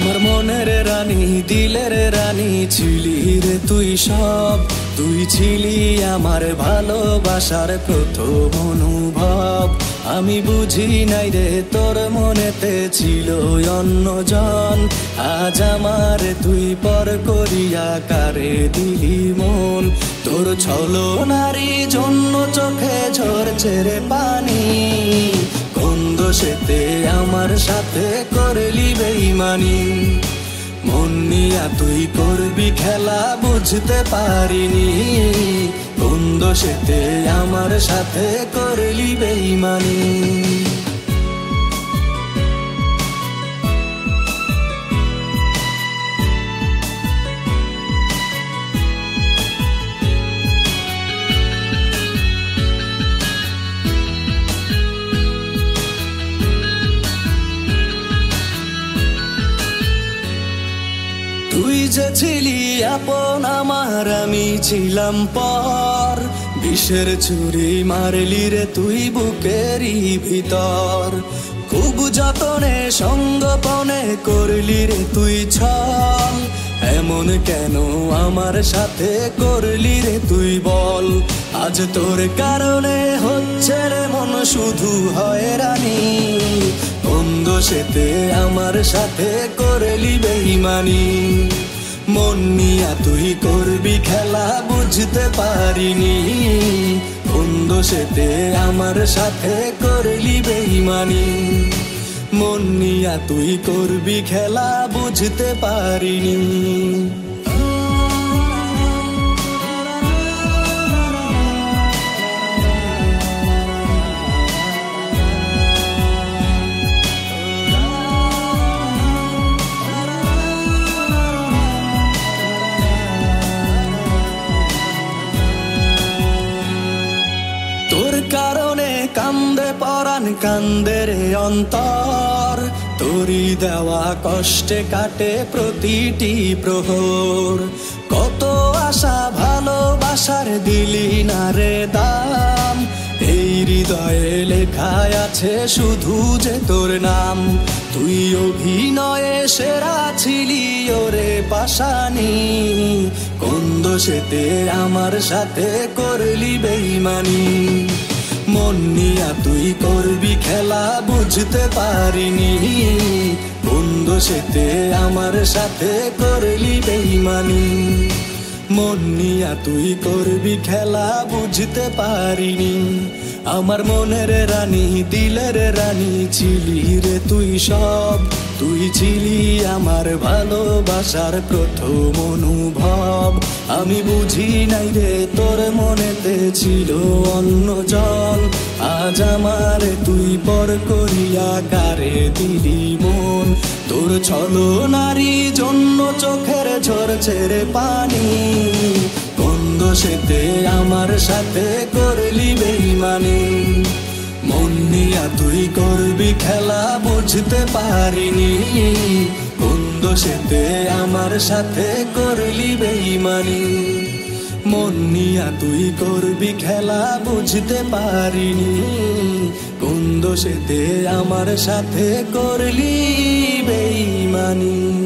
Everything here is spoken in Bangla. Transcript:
আমার মনের রানী দিলের রানী ছিলি রে তুই সব। তুই ছিলি আমার ভালোবাসার প্রথম অনুভব। আমি বুঝি নাই রে তোর মনেতে ছিল অন্যজন। আজ আমার তুই পর করিয়া কারে দিলি মন। তোর ছলনারই জন্য চোখে ঝরছে রে পানি। কোন দোষেতে আমার সাথে করলি বেইমানি। মন নিয়া তুই করবি খেলা বুঝতে পারিনি। কোন দোষেতে আমার সাথে করলি বেইমানি। তুই যে ছিলি আপন আমার, আমি ছিলাম পর। বিষের ছুরি মারলি রে তুই বুকেরই ভিতর। খুব যতনে সঙ্গোপনে করলি রে তুই ছল। এমন কেন আমার সাথে করলি রে তুই বল। আজ তোর কারণে হচ্ছে রে মন শুধু হয়রানি। কোন দোষেতে আমার সাথে করলি বেইমানি। মন নিয়া তুই করবি খেলা বুঝতে পারিনি। কোন দোষেতে আমার সাথে করলি বেইমানি। মন নিয়া তুই করবি খেলা বুঝতে পারিনি। তোর কারণে কান্দে পরাণ কান্দে রে অন্তর। তোরই দেওয়া কষ্টে কাটে প্রতিটি প্রহর। কত আশা ভালোবাসার দিলি না রে দাম। এই হৃদয়ে লেখায় আছে শুধু যে তোর নাম। তুই অভিনয়ে সেরা ছিলি ওরে পাশানি। কোন দোষেতে আমার সাথে করলি বেইমানি। মন নিয়া তুই করবি খেলা বুঝতে পারিনি। কোন দোষেতে আমার সাথে করলি বেইমানি। মন নিয়া তুই করবি খেলা বুঝতে পারিনি। আমার মনের রানী দিলের রানী ছিলি রে তুই সব। তুই ছিলি আমার ভালোবাসার প্রথম অনুভব। আমি বুঝি নাই রে তোর মনেতে ছিল অন্যজন। আজ আমার তুই পর করিয়া কারে দিলি মন। তোর ছলনারই জন্য চোখের ঝরছে রে পানি। কোন দোষেতে আমার সাথে করলি বেইমানি। মন নিয়া তুই করবি খেলা বুঝতে পারিনি। কোন দোষেতে আমার সাথে করলি বেইমানি। মন নিয়া তুই করবি খেলা বুঝতে পারিনি। কোন দোষেতে আমার সাথে করলি বেইমানি।